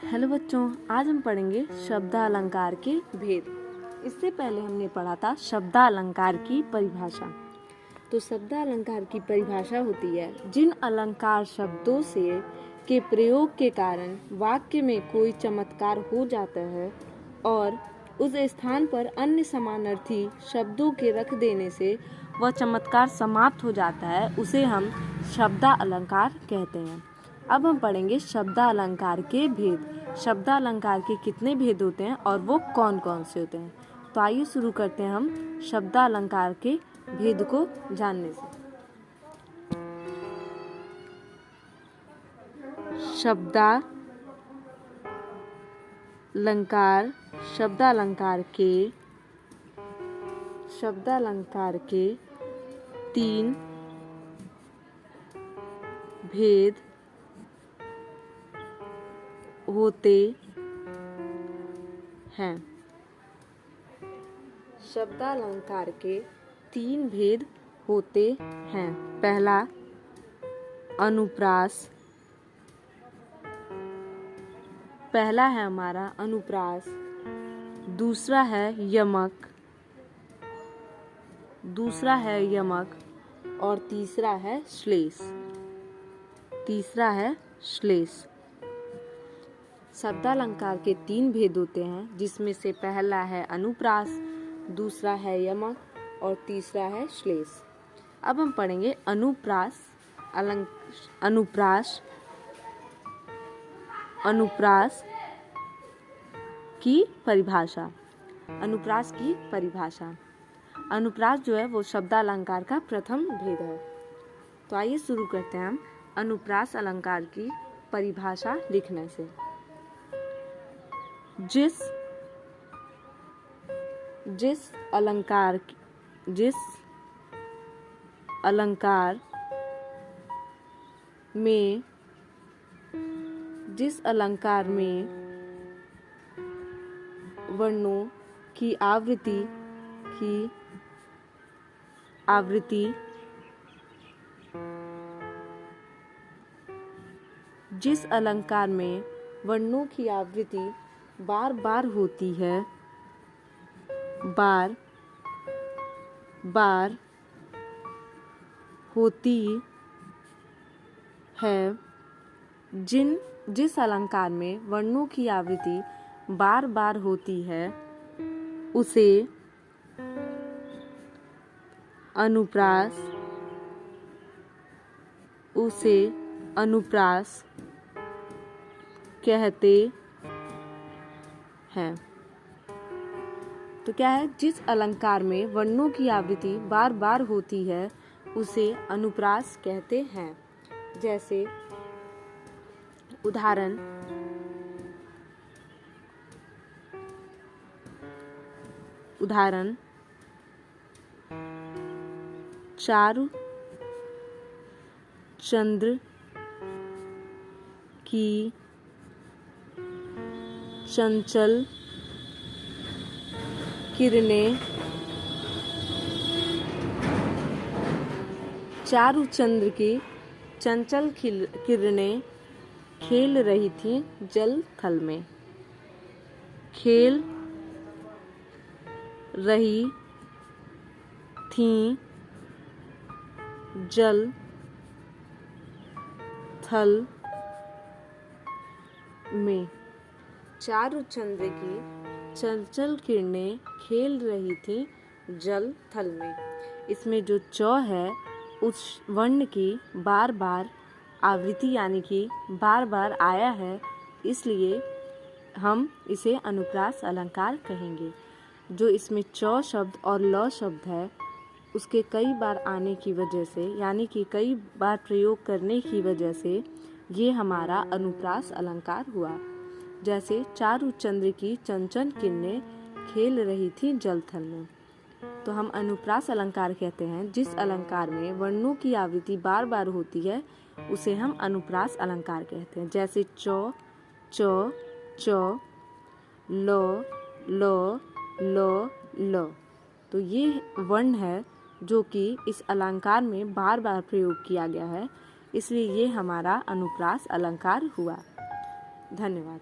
Hello बच्चों, आज हम पढ़ेंगे शब्दालंकार के भेद। इससे पहले हमने पढ़ा था शब्दालंकार की परिभाषा। तो शब्दालंकार की परिभाषा होती है जिन अलंकार शब्दों से के प्रयोग के कारण वाक्य में कोई चमत्कार हो जाता है और उस स्थान पर अन्य समानार्थी शब्दों के रख देने से वह चमत्कार समाप्त हो जाता है, उसे हम शब्दालंकार कहते हैं। अब हम पढ़ेंगे शब्दालंकार के भेद। शब्दालंकार के कितने भेद होते हैं और वो कौन कौन से होते हैं। तो आइए शुरू करते हैं हम शब्दालंकार के भेद को जानने से। शब्दालंकार के 3 भेद होते हैं। शब्दालंकार के 3 भेद होते हैं। पहला अनुप्रास। पहला है हमारा अनुप्रास, दूसरा है यमक, और तीसरा है श्लेष। शब्दालंकार के 3 भेद होते हैं, जिसमें से पहला है अनुप्रास, दूसरा है यमक और तीसरा है श्लेष। अब हम पढ़ेंगे अनुप्रास की परिभाषा। अनुप्रास जो है वो शब्दालंकार का प्रथम भेद है। तो आइए शुरू करते हैं हम अनुप्रास अलंकार की परिभाषा लिखने से। जिस अलंकार में वर्णों की आवृत्ति बार बार होती है, जिस अलंकार में वर्णों की आवृत्ति बार बार होती है उसे अनुप्रास कहते हैं। तो क्या है, जिस अलंकार में वर्णों की आवृत्ति बार बार होती है उसे अनुप्रास कहते हैं। जैसे उदाहरण चारुचंद्र की चंचल किरणें। चारुचंद्र की चंचल किरणें खेल रही थीं जल थल में। खेल रही थीं जल थल में। चारुचंद्र की चंचल किरणें खेल रही थीं जल थल में। इसमें जो च है उस वर्ण की बार बार आवृत्ति यानी कि बार बार आया है, इसलिए हम इसे अनुप्रास अलंकार कहेंगे। जो इसमें च शब्द और ल शब्द है उसके कई बार आने की वजह से यानी कि कई बार प्रयोग करने की वजह से ये हमारा अनुप्रास अलंकार हुआ। जैसे चारुचंद्र की चंचल किरणें खेल रही थी जल थल में। तो हम अनुप्रास अलंकार कहते हैं जिस अलंकार में वर्णों की आवृत्ति बार बार होती है उसे हम अनुप्रास अलंकार कहते हैं। जैसे च, च, च, ल, ल, ल, ल। तो ये वर्ण है जो कि इस अलंकार में बार बार प्रयोग किया गया है, इसलिए ये हमारा अनुप्रास अलंकार हुआ। धन्यवाद।